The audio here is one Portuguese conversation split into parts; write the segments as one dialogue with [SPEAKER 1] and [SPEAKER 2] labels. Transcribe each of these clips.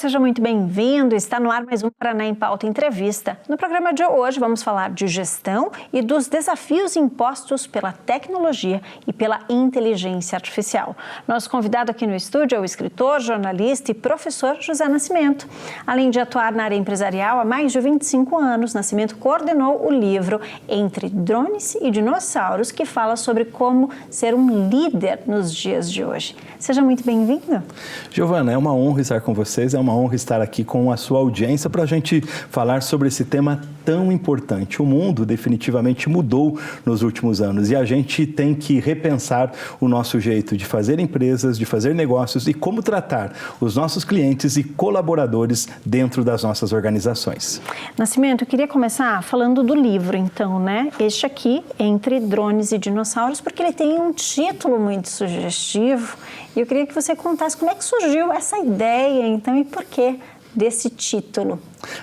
[SPEAKER 1] seja muito bem-vindo. Está no ar mais um Paraná em Pauta Entrevista. No programa de hoje vamos falar de gestão e dos desafios impostos pela tecnologia e pela inteligência artificial. Nosso convidado aqui no estúdio é o escritor, jornalista e professor José Nascimento. Além de atuar na área empresarial há mais de 25 anos, Nascimento coordenou o livro Entre Drones e Dinossauros, que fala sobre como ser um líder nos dias de hoje. Seja muito bem-vindo.
[SPEAKER 2] Giovana, é uma honra estar com vocês, é uma honra estar aqui com a sua audiência para a gente falar sobre esse tema tão importante. O mundo definitivamente mudou nos últimos anos e a gente tem que repensar o nosso jeito de fazer empresas, de fazer negócios e como tratar os nossos clientes e colaboradores dentro das nossas organizações.
[SPEAKER 1] Nascimento, eu queria começar falando do livro, então, né? Este aqui, Entre Drones e Dinossauros, porque ele tem um título muito sugestivo. E eu queria que você contasse como é que surgiu essa ideia, então, e por que desse título.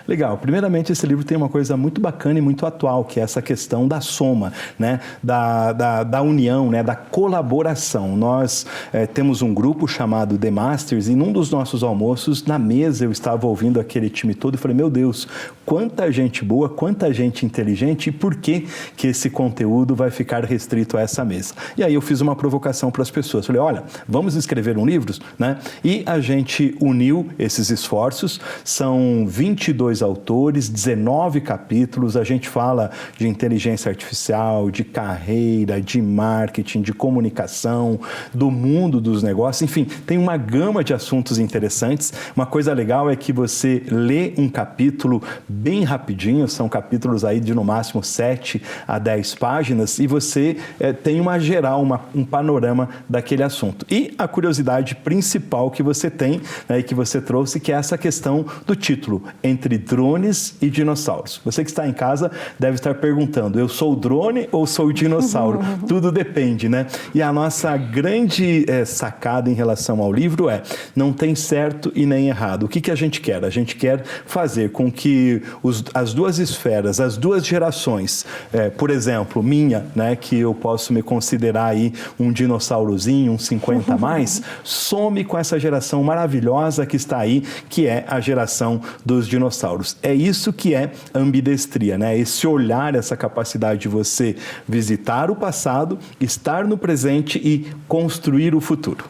[SPEAKER 2] Legal. Primeiramente, esse livro tem uma coisa muito bacana e muito atual, que é essa questão da soma, né? da união, né? Da colaboração. Nós temos um grupo chamado The Masters e num dos nossos almoços, na mesa, eu estava ouvindo aquele time todo e falei, meu Deus, quanta gente boa, quanta gente inteligente e por que esse conteúdo vai ficar restrito a essa mesa? E aí eu fiz uma provocação para as pessoas. Falei, olha, vamos escrever um livro, né? E a gente uniu esses esforços, são 22 autores, 19 capítulos, a gente fala de inteligência artificial, de carreira, de marketing, de comunicação, do mundo dos negócios, enfim, tem uma gama de assuntos interessantes. Uma coisa legal é que você lê um capítulo bem rapidinho, são capítulos aí de no máximo 7 a 10 páginas e você tem uma geral, um panorama daquele assunto. E a curiosidade principal que você tem, né, e que você trouxe, que é essa questão do título, Entre Drones e Dinossauros. Você que está em casa deve estar perguntando, eu sou o drone ou sou o dinossauro? Tudo depende, né? E a nossa grande sacada em relação ao livro é, não tem certo e nem errado. O que a gente quer? A gente quer fazer com que as duas esferas, as duas gerações, por exemplo, minha, né, que eu posso me considerar aí um dinossaurozinho, um 50 a mais, some com essa geração maravilhosa que está aí, que é a geração dos dinossauros. É isso que é ambidestria, né? Esse olhar, essa capacidade de você visitar o passado, estar no presente e construir o futuro.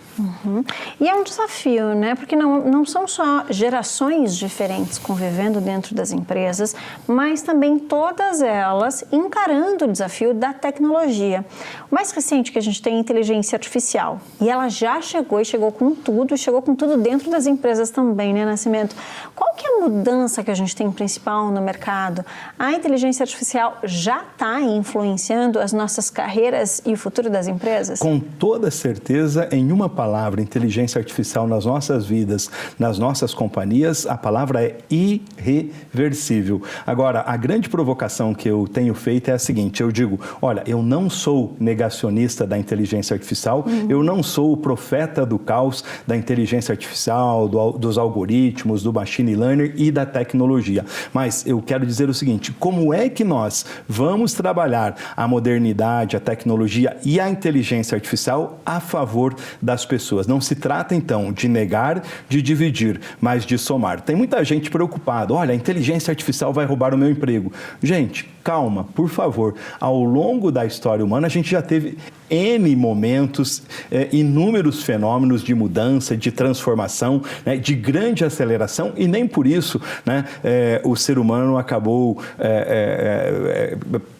[SPEAKER 1] E é um desafio, né? Porque não são só gerações diferentes convivendo dentro das empresas, mas também todas elas encarando o desafio da tecnologia. O mais recente que a gente tem é a inteligência artificial. E ela já chegou com tudo dentro das empresas também, né, Nascimento? Qual que é a mudança que a gente tem principal no mercado? A inteligência artificial já está influenciando as nossas carreiras e o futuro das empresas?
[SPEAKER 2] Com toda certeza, em uma palavra, inteligência artificial nas nossas vidas, nas nossas companhias, a palavra é irreversível. Agora, a grande provocação que eu tenho feito é a seguinte, eu digo, olha, eu não sou negacionista da inteligência artificial, eu não sou o profeta do caos da inteligência artificial, dos algoritmos, do machine learning e da tecnologia. Mas eu quero dizer o seguinte, como é que nós vamos trabalhar a modernidade, a tecnologia e a inteligência artificial a favor das pessoas? Não se trata, então, de negar, de dividir, mas de somar. Tem muita gente preocupada, olha, a inteligência artificial vai roubar o meu emprego. Gente, calma, por favor. Ao longo da história humana, a gente já teve N momentos, inúmeros fenômenos de mudança, de transformação, né, de grande aceleração e nem por isso, né, o ser humano acabou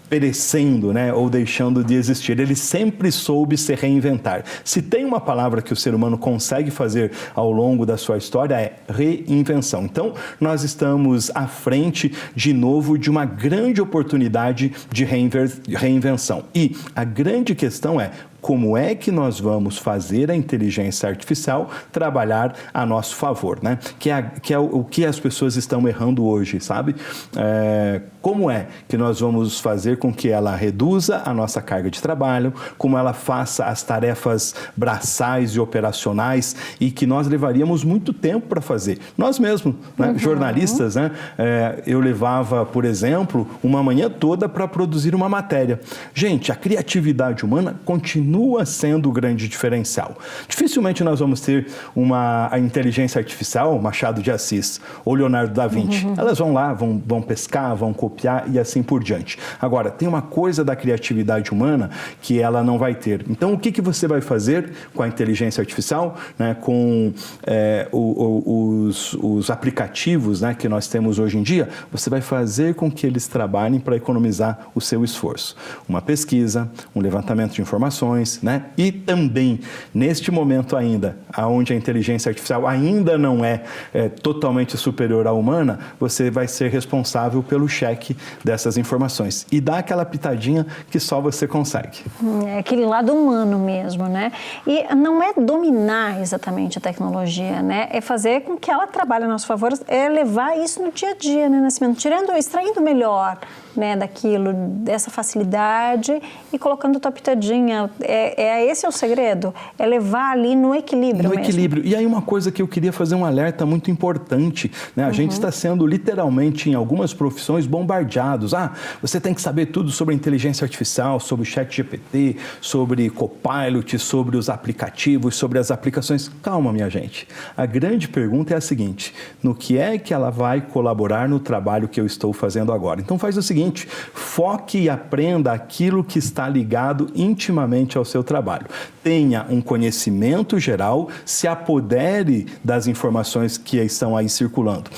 [SPEAKER 2] perecendo, né, ou deixando de existir. Ele sempre soube se reinventar. Se tem uma palavra que o ser humano consegue fazer ao longo da sua história é reinvenção. Então, nós estamos à frente, de novo, de uma grande oportunidade de reinvenção. E a grande questão é, como é que nós vamos fazer a inteligência artificial trabalhar a nosso favor, né? Que é o que as pessoas estão errando hoje, sabe? Como é que nós vamos fazer com que ela reduza a nossa carga de trabalho, como ela faça as tarefas braçais e operacionais e que nós levaríamos muito tempo para fazer. Nós mesmos, né? Jornalistas, né? Eu levava, por exemplo, uma manhã toda para produzir uma matéria. Gente, a criatividade humana continua continua sendo o grande diferencial. Dificilmente nós vamos ter a inteligência artificial, Machado de Assis ou Leonardo da Vinci. Elas vão lá, vão pescar, vão copiar e assim por diante. Agora, tem uma coisa da criatividade humana que ela não vai ter. Então, o que você vai fazer com a inteligência artificial, né, com os aplicativos, né, que nós temos hoje em dia? Você vai fazer com que eles trabalhem para economizar o seu esforço. Uma pesquisa, um levantamento de informações, né? E também, neste momento ainda, onde a inteligência artificial ainda não é totalmente superior à humana, você vai ser responsável pelo cheque dessas informações e dá aquela pitadinha que só você consegue.
[SPEAKER 1] É aquele lado humano mesmo, né? E não é dominar exatamente a tecnologia, né? É fazer com que ela trabalhe a nosso favor, é levar isso no dia a dia, né, Nascimento? Extraindo melhor, né, daquilo, dessa facilidade e colocando a tua pitadinha. Esse é o segredo? É levar ali no equilíbrio mesmo.
[SPEAKER 2] No equilíbrio. E aí uma coisa que eu queria fazer um alerta muito importante, né? A gente está sendo literalmente, em algumas profissões, bombardeados. Você tem que saber tudo sobre a inteligência artificial, sobre o ChatGPT, sobre Copilot, sobre os aplicativos, sobre as aplicações. Calma, minha gente. A grande pergunta é a seguinte: no que é que ela vai colaborar no trabalho que eu estou fazendo agora? Então faz o seguinte, foque e aprenda aquilo que está ligado intimamente ao seu trabalho. Tenha um conhecimento geral, se apodere das informações que estão aí circulando.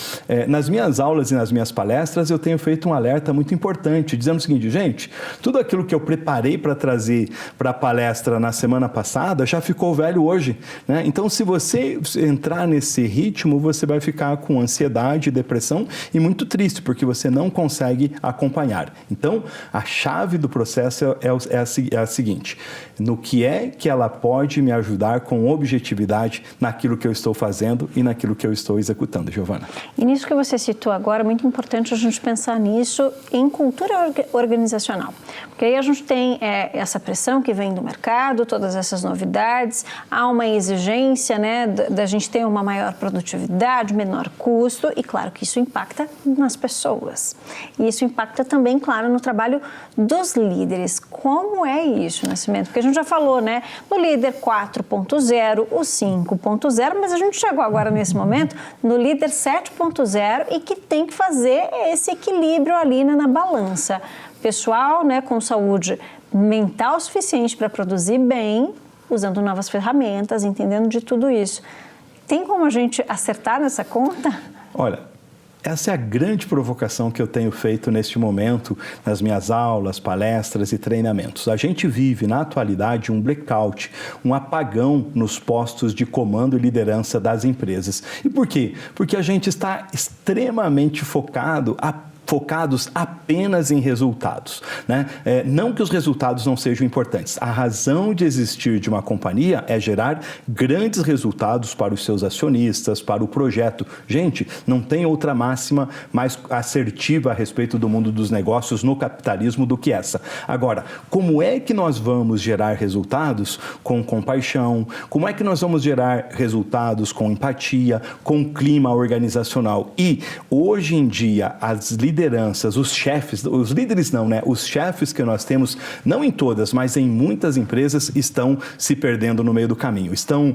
[SPEAKER 2] Nas minhas aulas e nas minhas palestras, eu tenho feito um alerta muito importante, dizendo o seguinte: gente, tudo aquilo que eu preparei para trazer para a palestra na semana passada já ficou velho hoje, né? Então, se você entrar nesse ritmo, você vai ficar com ansiedade, depressão e muito triste, porque você não consegue acompanhar. Então, a chave do processo é a seguinte: no que é que ela pode me ajudar com objetividade naquilo que eu estou fazendo e naquilo que eu estou executando, Giovana?
[SPEAKER 1] E nisso que você citou agora, é muito importante a gente pensar nisso em cultura organizacional. Porque aí a gente tem essa pressão que vem do mercado, todas essas novidades, há uma exigência, né, da gente ter uma maior produtividade, menor custo, e claro que isso impacta nas pessoas. E isso impacta também, claro, no trabalho dos líderes. Como é isso, Nascimento? Porque a gente já falou, né, no líder 4.0, o 5.0, mas a gente chegou agora nesse momento no líder 7.0 e que tem que fazer esse equilíbrio ali, né, na balança. Pessoal, né, com saúde mental suficiente para produzir bem, usando novas ferramentas, entendendo de tudo isso. Tem como a gente acertar nessa conta?
[SPEAKER 2] Olha, essa é a grande provocação que eu tenho feito neste momento nas minhas aulas, palestras e treinamentos. A gente vive, na atualidade, um blackout, um apagão nos postos de comando e liderança das empresas. E por quê? Porque a gente está extremamente focados apenas em resultados, né? Não que os resultados não sejam importantes. A razão de existir de uma companhia é gerar grandes resultados para os seus acionistas, para o projeto. Gente, não tem outra máxima mais assertiva a respeito do mundo dos negócios no capitalismo do que essa. Agora, como é que nós vamos gerar resultados com compaixão? Como é que nós vamos gerar resultados com empatia, com clima organizacional? E, hoje em dia, as lideranças, os chefes, os líderes não, né? Os chefes que nós temos, não em todas, mas em muitas empresas, estão se perdendo no meio do caminho. Estão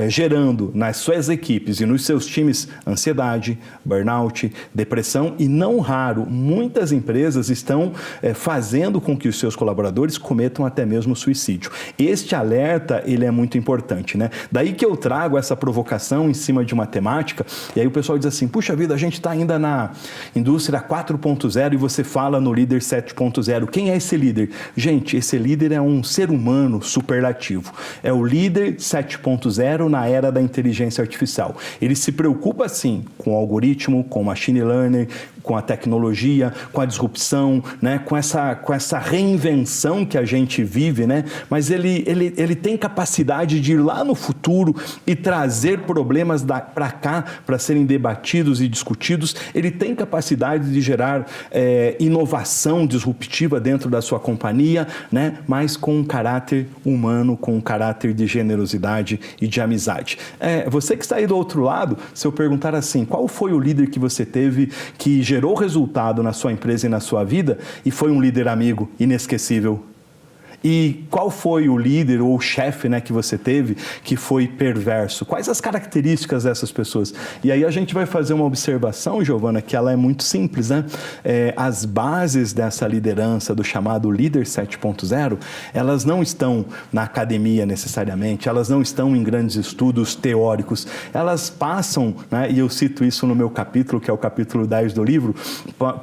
[SPEAKER 2] gerando nas suas equipes e nos seus times ansiedade, burnout, depressão e, não raro, muitas empresas estão fazendo com que os seus colaboradores cometam até mesmo suicídio. Este alerta, ele é muito importante, né? Daí que eu trago essa provocação em cima de uma temática, e aí o pessoal diz assim: puxa vida, a gente está ainda na indústria 4.0 e você fala no líder 7.0. Quem é esse líder? Gente, esse líder é um ser humano superlativo. É o líder 7.0 na era da inteligência artificial. Ele se preocupa, sim, com o algoritmo, com o machine learning, com a tecnologia, com a disrupção, né? com essa reinvenção que a gente vive, né? Mas ele tem capacidade de ir lá no futuro e trazer problemas para cá para serem debatidos e discutidos. Ele tem capacidade de gerar inovação disruptiva dentro da sua companhia, né? Mas com um caráter humano, com um caráter de generosidade e de amizade. Você que está aí do outro lado, se eu perguntar assim, qual foi o líder que você teve que gerou resultado na sua empresa e na sua vida e foi um líder amigo, inesquecível? E qual foi o líder ou o chefe, né, que você teve que foi perverso? Quais as características dessas pessoas? E aí a gente vai fazer uma observação, Giovana, que ela é muito simples, né? As bases dessa liderança, do chamado líder 7.0, elas não estão na academia necessariamente, elas não estão em grandes estudos teóricos, elas passam, né, e eu cito isso no meu capítulo, que é o capítulo 10 do livro,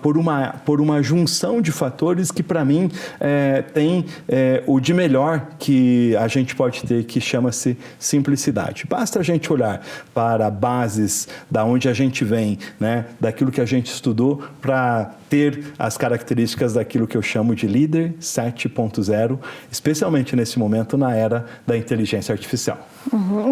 [SPEAKER 2] por uma junção de fatores que, para mim, tem o de melhor que a gente pode ter, que chama-se simplicidade. Basta a gente olhar para bases da onde a gente vem, né, daquilo que a gente estudou, para ter as características daquilo que eu chamo de líder 7.0, especialmente nesse momento na era da inteligência artificial.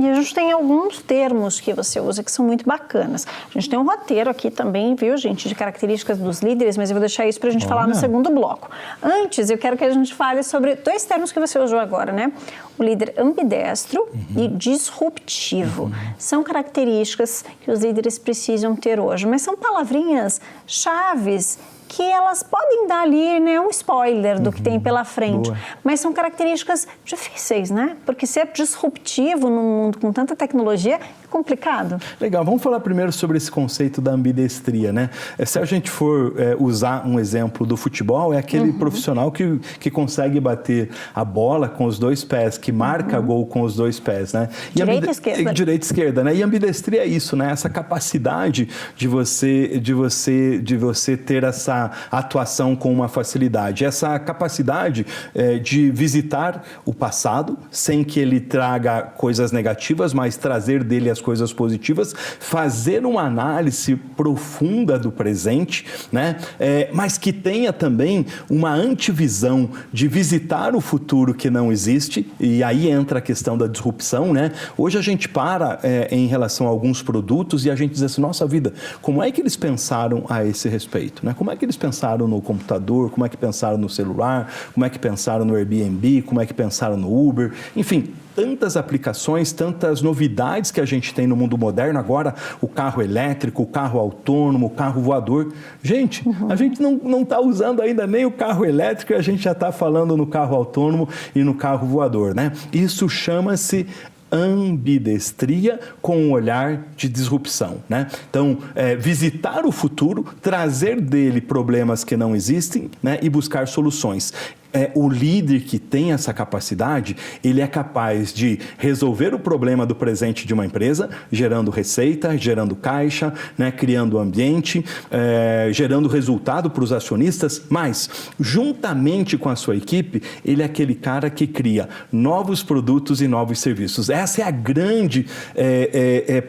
[SPEAKER 1] E a gente tem alguns termos que você usa que são muito bacanas. A gente tem um roteiro aqui também, viu, gente, de características dos líderes, mas eu vou deixar isso para a gente falar no segundo bloco. Antes, eu quero que a gente fale sobre dois termos que você usou agora, né? O líder ambidestro e disruptivo. São características que os líderes precisam ter hoje, mas são palavrinhas chaves que elas podem dar ali, né, um spoiler do que tem pela frente.
[SPEAKER 2] Boa.
[SPEAKER 1] Mas são características difíceis, né? Porque ser disruptivo num mundo com tanta tecnologia é complicado.
[SPEAKER 2] Legal, vamos falar primeiro sobre esse conceito da ambidestria, né? Se a gente for usar um exemplo do futebol, é aquele profissional que consegue bater a bola com os dois pés, que marca gol com os dois pés, né?
[SPEAKER 1] Direita e esquerda.
[SPEAKER 2] Direita e esquerda, né? E ambidestria é isso, né? Essa capacidade de você ter essa atuação com uma facilidade, essa capacidade de visitar o passado sem que ele traga coisas negativas, mas trazer dele as coisas positivas, fazer uma análise profunda do presente, né? Mas que tenha também uma antivisão de visitar o futuro que não existe, e aí entra a questão da disrupção, né? Hoje a gente para em relação a alguns produtos e a gente diz assim, nossa vida, como é que eles pensaram a esse respeito, né? Como é que eles pensaram no computador, como é que pensaram no celular, como é que pensaram no Airbnb, como é que pensaram no Uber, enfim, tantas aplicações, tantas novidades que a gente tem no mundo moderno agora, o carro elétrico, o carro autônomo, o carro voador. Gente, a gente não está usando ainda nem o carro elétrico e a gente já está falando no carro autônomo e no carro voador, né? Isso chama-se ambidestria com um olhar de disrupção, né? Então, visitar o futuro, trazer dele problemas que não existem, né? E buscar soluções. O líder que tem essa capacidade, ele é capaz de resolver o problema do presente de uma empresa, gerando receita, gerando caixa, né, criando ambiente, gerando resultado para os acionistas, mas, juntamente com a sua equipe, ele é aquele cara que cria novos produtos e novos serviços. Essa é a grande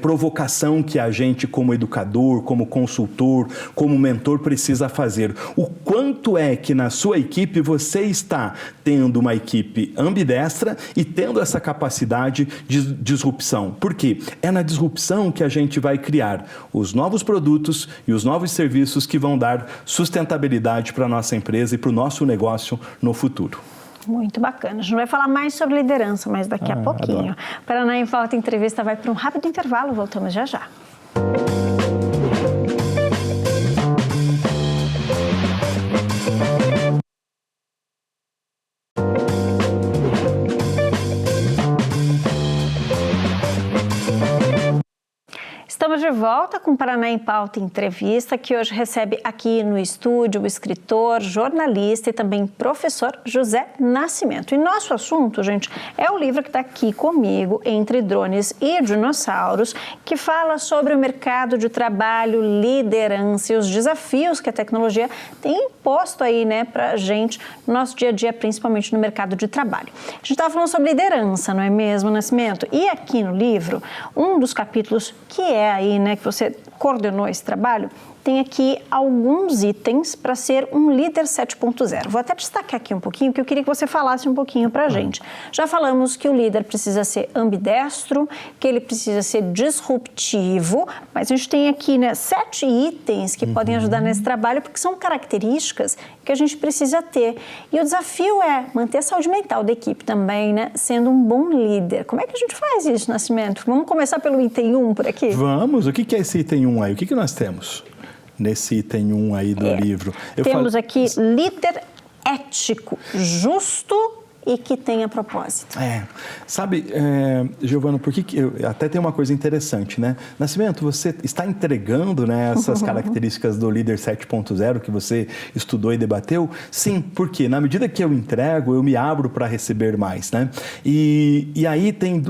[SPEAKER 2] provocação que a gente, como educador, como consultor, como mentor, precisa fazer. O quanto é que na sua equipe você está tendo uma equipe ambidestra e tendo essa capacidade de disrupção. Por quê? É na disrupção que a gente vai criar os novos produtos e os novos serviços que vão dar sustentabilidade para a nossa empresa e para o nosso negócio no futuro.
[SPEAKER 1] Muito bacana. A gente vai falar mais sobre liderança, mas daqui a pouquinho. Paraná em Pauta Entrevista vai para um rápido intervalo. Voltamos já já. Estamos de volta com Paraná em Pauta Entrevista, que hoje recebe aqui no estúdio o escritor, jornalista e também professor José Nascimento. E nosso assunto, gente, é o livro que está aqui comigo, Entre Drones e Dinossauros, que fala sobre o mercado de trabalho, liderança e os desafios que a tecnologia tem imposto aí, né, para a gente, no nosso dia a dia, principalmente no mercado de trabalho. A gente estava falando sobre liderança, não é mesmo, Nascimento? E aqui no livro, um dos capítulos que é aí, né, que você coordenou esse trabalho, tem aqui alguns itens para ser um líder 7.0. Vou até destacar aqui um pouquinho, que eu queria que você falasse um pouquinho para a gente. Já falamos que o líder precisa ser ambidestro, que ele precisa ser disruptivo, mas a gente tem aqui, né, 7 itens que podem ajudar nesse trabalho, porque são características que a gente precisa ter. E o desafio é manter a saúde mental da equipe também, né, sendo um bom líder. Como é que a gente faz isso, Nascimento? Vamos começar pelo item 1 por aqui?
[SPEAKER 2] Vamos. O que é esse item 1 aí? O que nós temos nesse item 1 aí do livro?
[SPEAKER 1] Temos aqui líder ético, justo e que tenha propósito.
[SPEAKER 2] Sabe, Giovana, por que até tem uma coisa interessante, né? Nascimento, você está entregando, né, essas características do líder 7.0 que você estudou e debateu? Sim, porque na medida que eu entrego, eu me abro para receber mais, né? E aí tem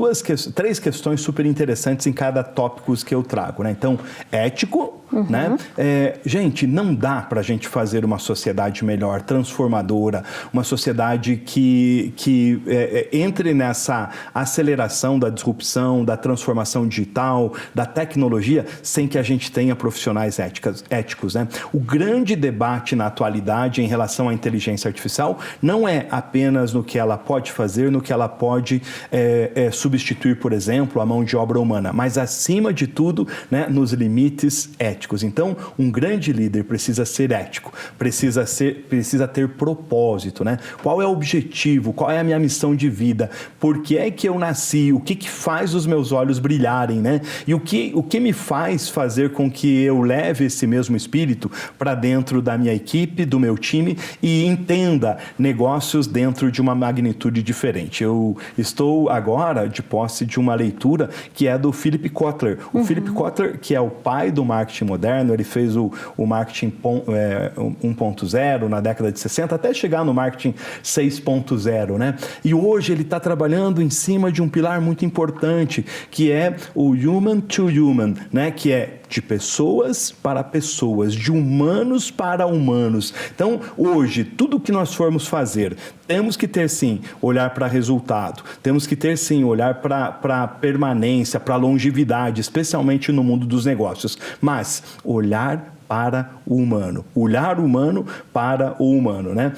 [SPEAKER 2] três questões super interessantes em cada tópico que eu trago, né? Então, ético, né? Gente, não dá para a gente fazer uma sociedade melhor, transformadora, uma sociedade que entre nessa aceleração da disrupção, da transformação digital, da tecnologia, sem que a gente tenha profissionais éticos, né? O grande debate na atualidade em relação à inteligência artificial não é apenas no que ela pode fazer, no que ela pode substituir, por exemplo, a mão de obra humana, mas acima de tudo, né, nos limites éticos. Então, um grande líder precisa ser ético, precisa ter propósito, né? Qual é o objetivo? Qual é a minha missão de vida? Por que é que eu nasci? O que faz os meus olhos brilharem, né? E o que me faz fazer com que eu leve esse mesmo espírito para dentro da minha equipe, do meu time e entenda negócios dentro de uma magnitude diferente. Eu estou agora de posse de uma leitura que é do Philip Kotler. O Philip Kotler, que é o pai do marketing moderno, ele fez o marketing 1.0 na década de 60 até chegar no marketing 6.0, né? E hoje ele está trabalhando em cima de um pilar muito importante, que é o human to human, né? Que é de pessoas para pessoas, de humanos para humanos. Então, hoje, tudo que nós formos fazer, temos que ter, sim, olhar para resultado. Temos que ter, sim, olhar para permanência, para longevidade, especialmente no mundo dos negócios. Mas olhar para o humano, olhar humano para o humano, né?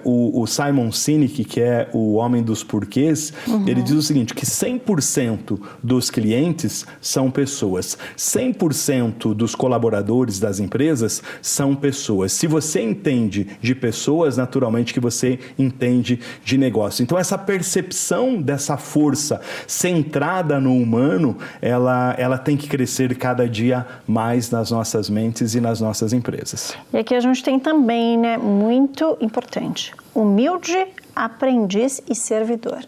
[SPEAKER 2] O Simon Sinek, que é o homem dos porquês, ele diz o seguinte, que 100% dos clientes são pessoas, 100% dos colaboradores das empresas são pessoas. Se você entende de pessoas, naturalmente que você entende de negócio. Então, essa percepção dessa força centrada no humano, ela tem que crescer cada dia mais nas nossas mentes e nas nossas empresas.
[SPEAKER 1] E aqui a gente tem também, né, muito importante, humilde, aprendiz e servidor.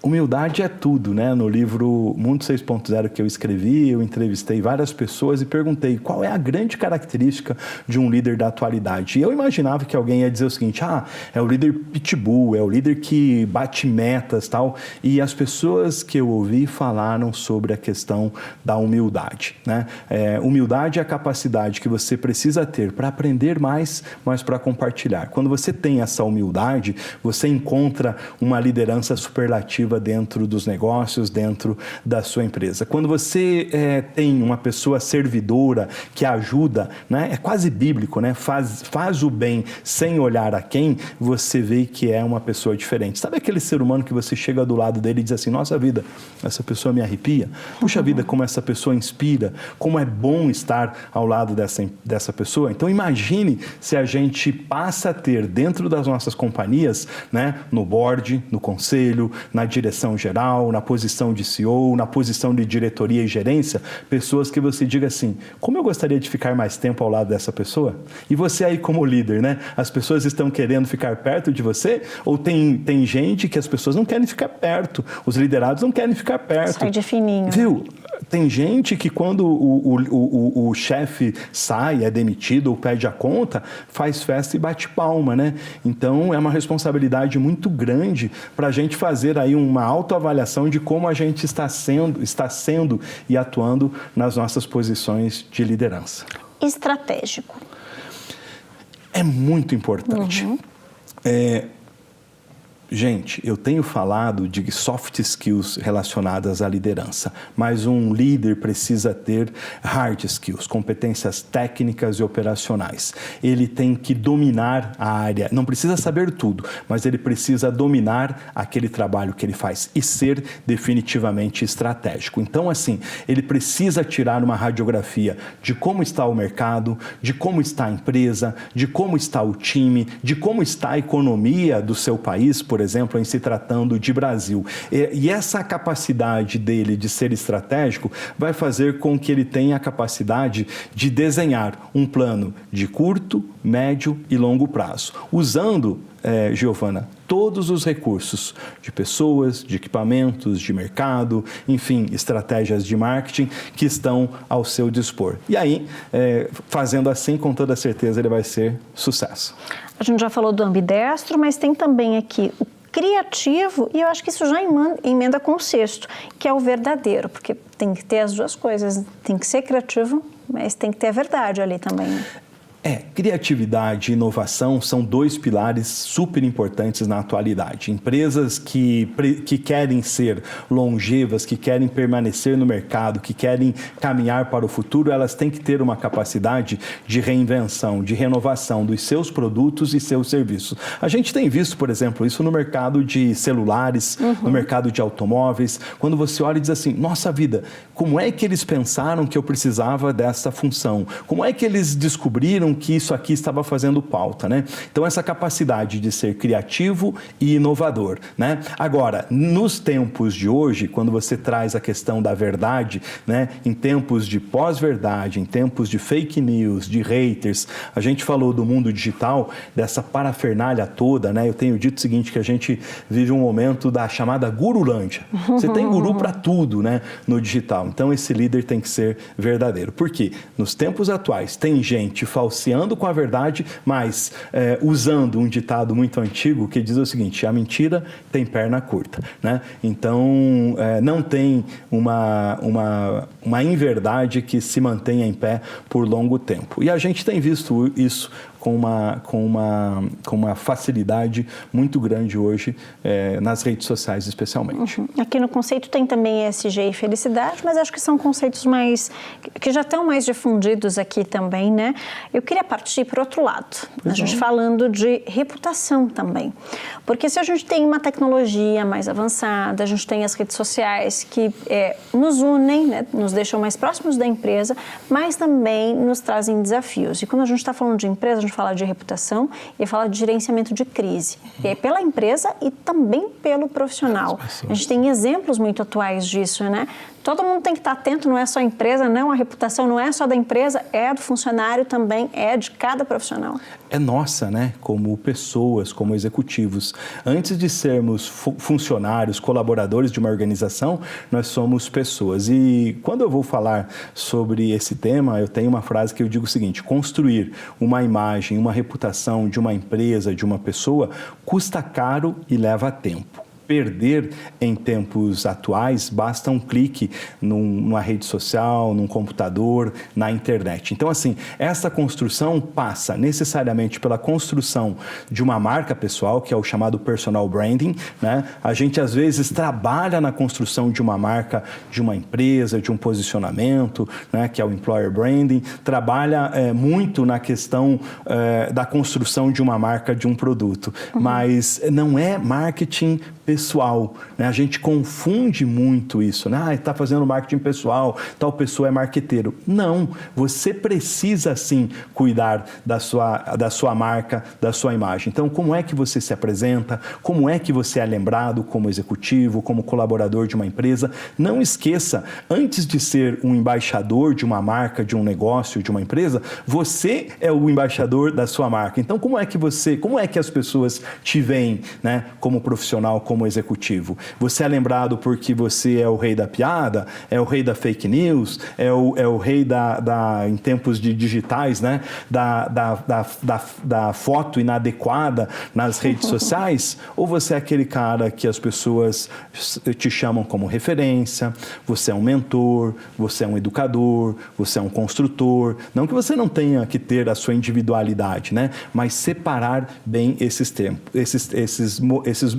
[SPEAKER 2] Humildade é tudo, né? No livro Mundo 6.0 que eu escrevi, eu entrevistei várias pessoas e perguntei qual é a grande característica de um líder da atualidade. E eu imaginava que alguém ia dizer o seguinte, é o líder pitbull, é o líder que bate metas, tal. E as pessoas que eu ouvi falaram sobre a questão da humildade, né? Humildade é a capacidade que você precisa ter para aprender mais, mas para compartilhar. Quando você tem essa humildade, você encontra uma liderança superlativa dentro dos negócios, dentro da sua empresa. Quando você tem uma pessoa servidora que ajuda, né, é quase bíblico, né, faz o bem sem olhar a quem, você vê que é uma pessoa diferente. Sabe aquele ser humano que você chega do lado dele e diz assim, nossa vida, essa pessoa me arrepia? Puxa vida, como essa pessoa inspira, como é bom estar ao lado dessa pessoa. Então imagine se a gente passa a ter dentro das nossas companhias, né, no board, no conselho, na direção geral, na posição de CEO, na posição de diretoria e gerência, pessoas que você diga assim, como eu gostaria de ficar mais tempo ao lado dessa pessoa? E você aí como líder, né? As pessoas estão querendo ficar perto de você? Ou tem gente que as pessoas não querem ficar perto, os liderados não querem ficar perto.
[SPEAKER 1] Sai de fininho.
[SPEAKER 2] Viu? Tem gente que quando o chefe sai, é demitido ou pede a conta, faz festa e bate palma, né? Então, é uma responsabilidade muito grande para a gente fazer aí uma autoavaliação de como a gente está sendo e atuando nas nossas posições de liderança.
[SPEAKER 1] Estratégico.
[SPEAKER 2] É muito importante. Gente, eu tenho falado de soft skills relacionadas à liderança, mas um líder precisa ter hard skills, competências técnicas e operacionais. Ele tem que dominar a área, não precisa saber tudo, mas ele precisa dominar aquele trabalho que ele faz e ser definitivamente estratégico. Então, assim, ele precisa tirar uma radiografia de como está o mercado, de como está a empresa, de como está o time, de como está a economia do seu país, por por exemplo, em se tratando de Brasil. E essa capacidade dele de ser estratégico vai fazer com que ele tenha a capacidade de desenhar um plano de curto, médio e longo prazo, usando, Giovana, todos os recursos de pessoas, de equipamentos, de mercado, enfim, estratégias de marketing que estão ao seu dispor. E aí, fazendo assim, com toda certeza, ele vai ser sucesso.
[SPEAKER 1] A gente já falou do ambidestro, mas tem também aqui o criativo, e eu acho que isso já emenda com o sexto, que é o verdadeiro, porque tem que ter as duas coisas, tem que ser criativo, mas tem que ter a verdade ali também.
[SPEAKER 2] Criatividade e inovação são dois pilares super importantes na atualidade. Empresas que querem ser longevas, que querem permanecer no mercado, que querem caminhar para o futuro, elas têm que ter uma capacidade de reinvenção, de renovação dos seus produtos e seus serviços. A gente tem visto, por exemplo, isso no mercado de celulares, no mercado de automóveis, quando você olha e diz assim, nossa vida, como é que eles pensaram que eu precisava dessa função? Como é que eles descobriram que isso aqui estava fazendo pauta, né? Então, essa capacidade de ser criativo e inovador, né? Agora, nos tempos de hoje, quando você traz a questão da verdade, né? Em tempos de pós-verdade, em tempos de fake news, de haters, a gente falou do mundo digital, dessa parafernália toda, né? Eu tenho dito o seguinte, que a gente vive um momento da chamada gurulândia. Você tem guru para tudo, né? No digital. Então, esse líder tem que ser verdadeiro. Por quê? Nos tempos atuais, tem gente falsificando com a verdade, mas usando um ditado muito antigo que diz o seguinte, a mentira tem perna curta, né? Então, não tem uma inverdade que se mantenha em pé por longo tempo. E a gente tem visto isso com uma facilidade muito grande hoje nas redes sociais, especialmente.
[SPEAKER 1] Aqui no conceito tem também ESG e felicidade, mas acho que são conceitos que já estão mais difundidos aqui também, né? Eu queria partir para o outro lado, a gente falando de reputação também. Porque se a gente tem uma tecnologia mais avançada, a gente tem as redes sociais que nos unem, né? Nos deixam mais próximos da empresa, mas também nos trazem desafios. E quando a gente está falando de empresa, a gente fala de reputação e fala de gerenciamento de crise. E é pela empresa e também pelo profissional. A gente tem exemplos muito atuais disso, né? Todo mundo tem que estar atento, não é só a empresa, não, a reputação não é só da empresa, é do funcionário também, é de cada profissional.
[SPEAKER 2] É nossa, né? Como pessoas, como executivos. Antes de sermos funcionários, colaboradores de uma organização, nós somos pessoas. E quando eu vou falar sobre esse tema, eu tenho uma frase que eu digo o seguinte, construir uma imagem, uma reputação de uma empresa, de uma pessoa, custa caro e leva tempo. Perder em tempos atuais, basta um clique numa rede social, num computador, na internet. Então, assim, essa construção passa necessariamente pela construção de uma marca pessoal, que é o chamado personal branding, né? A gente, às vezes, trabalha na construção de uma marca, de uma empresa, de um posicionamento, né? Que é o employer branding, trabalha muito na questão da construção de uma marca, de um produto, mas não é marketing pessoal, né? A gente confunde muito isso, né? Está fazendo marketing pessoal, tal pessoa é marqueteiro. Não, você precisa sim cuidar da sua marca, da sua imagem. Então, como é que você se apresenta? Como é que você é lembrado como executivo, como colaborador de uma empresa? Não esqueça, antes de ser um embaixador de uma marca, de um negócio, de uma empresa, você é o embaixador da sua marca. Então, como é que as pessoas te veem, né? Como profissional, como executivo? Você é lembrado porque você é o rei da piada, é o rei da fake news, é o rei em tempos de digitais, né? Da foto inadequada nas redes sociais? Ou você é aquele cara que as pessoas te chamam como referência, você é um mentor, você é um educador, você é um construtor? Não que você não tenha que ter a sua individualidade, né? Mas separar bem esses tempos,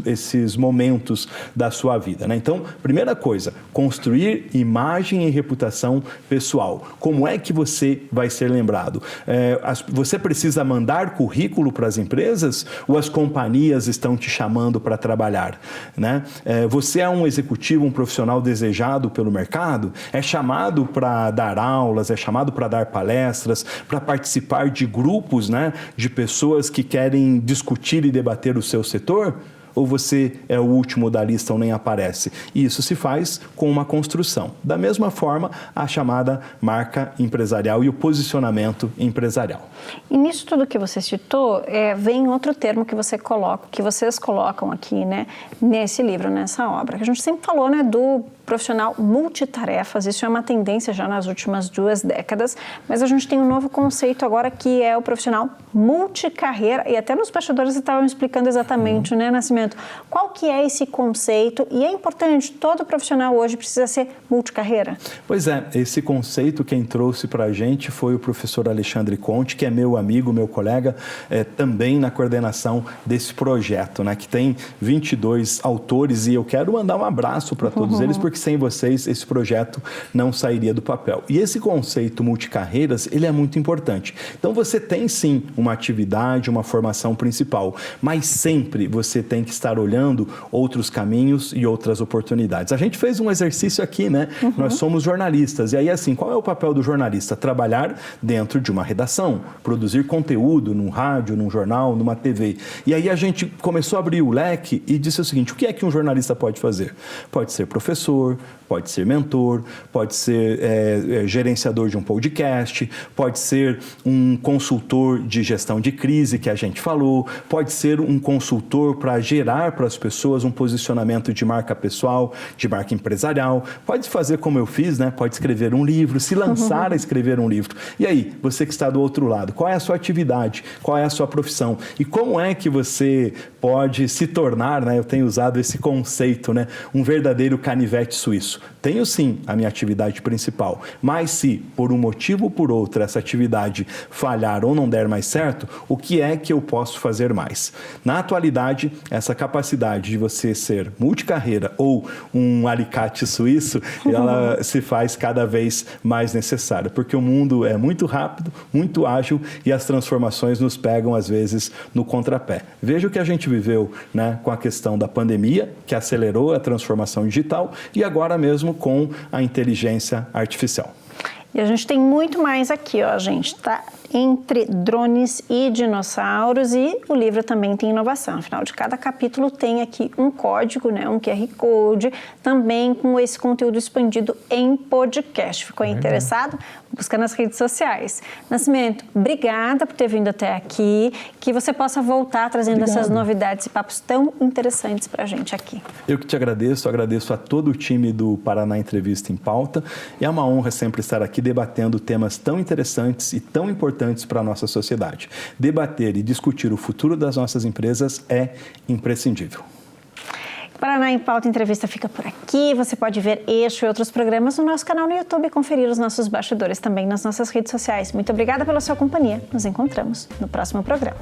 [SPEAKER 2] esses momentos da sua vida, né? Então, primeira coisa, construir imagem e reputação pessoal. Como é que você vai ser lembrado? Você precisa mandar currículo para as empresas ou as companhias estão te chamando para trabalhar, né? Você é um executivo, um profissional desejado pelo mercado? É chamado para dar aulas, é chamado para dar palestras, para participar de grupos, né, de pessoas que querem discutir e debater o seu setor? ou você é o último da lista ou nem aparece? E isso se faz com uma construção. Da mesma forma, a chamada marca empresarial e o posicionamento empresarial.
[SPEAKER 1] E nisso tudo que você citou, vem outro termo que vocês colocam aqui, né, nesse livro, nessa obra, que a gente sempre falou, né, do profissional multitarefas. Isso é uma tendência já nas últimas 2 décadas, mas a gente tem um novo conceito agora que é o profissional multicarreira, e até nos bastidores você estava me explicando exatamente, né, Nascimento, qual que é esse conceito, e é importante, todo profissional hoje precisa ser multicarreira?
[SPEAKER 2] Pois é, esse conceito quem trouxe para a gente foi o professor Alexandre Conte, que é meu amigo, meu colega, também na coordenação desse projeto, né, que tem 22 autores, e eu quero mandar um abraço para todos eles, porque sem vocês esse projeto não sairia do papel. E esse conceito multicarreiras, ele é muito importante. Então você tem sim uma atividade, uma formação principal, mas sempre você tem que estar olhando outros caminhos e outras oportunidades. A gente fez um exercício aqui, né? Nós somos jornalistas, e aí assim, qual é o papel do jornalista? Trabalhar dentro de uma redação, produzir conteúdo num rádio, num jornal, numa TV. E aí a gente começou a abrir o leque e disse o seguinte, o que é que um jornalista pode fazer? Pode ser professor, pode ser mentor, pode ser gerenciador de um podcast, pode ser um consultor de gestão de crise, que a gente falou, pode ser um consultor para gerar para as pessoas um posicionamento de marca pessoal, de marca empresarial, pode fazer como eu fiz, né? Pode escrever um livro, se lançar a escrever um livro. E aí, você que está do outro lado, qual é a sua atividade? Qual é a sua profissão? E como é que você pode se tornar, né? Eu tenho usado esse conceito, né? Um verdadeiro canivete suíço. Tenho sim a minha atividade principal, mas se por um motivo ou por outro essa atividade falhar ou não der mais certo, o que é que eu posso fazer mais? Na atualidade, essa capacidade de você ser multicarreira ou um alicate suíço, ela se faz cada vez mais necessária, porque o mundo é muito rápido, muito ágil e as transformações nos pegam às vezes no contrapé. Veja o que a gente viveu, né, com a questão da pandemia, que acelerou a transformação digital, e agora mesmo com a inteligência artificial.
[SPEAKER 1] E a gente tem muito mais aqui, ó, gente, tá? Entre drones e dinossauros, e o livro também tem inovação. Afinal, de cada capítulo tem aqui um código, né, um QR Code, também com esse conteúdo expandido em podcast. Ficou interessado? Busca nas redes sociais. Nascimento, obrigada por ter vindo até aqui, que você possa voltar trazendo essas novidades e papos tão interessantes para a gente aqui.
[SPEAKER 2] Eu que te agradeço a todo o time do Paraná Entrevista em Pauta, e é uma honra sempre estar aqui debatendo temas tão interessantes e tão importantes para a nossa sociedade. Debater e discutir o futuro das nossas empresas é imprescindível.
[SPEAKER 1] Paraná em Pauta Entrevista fica por aqui. Você pode ver este e outros programas no nosso canal no YouTube e conferir os nossos bastidores também nas nossas redes sociais. Muito obrigada pela sua companhia. Nos encontramos no próximo programa.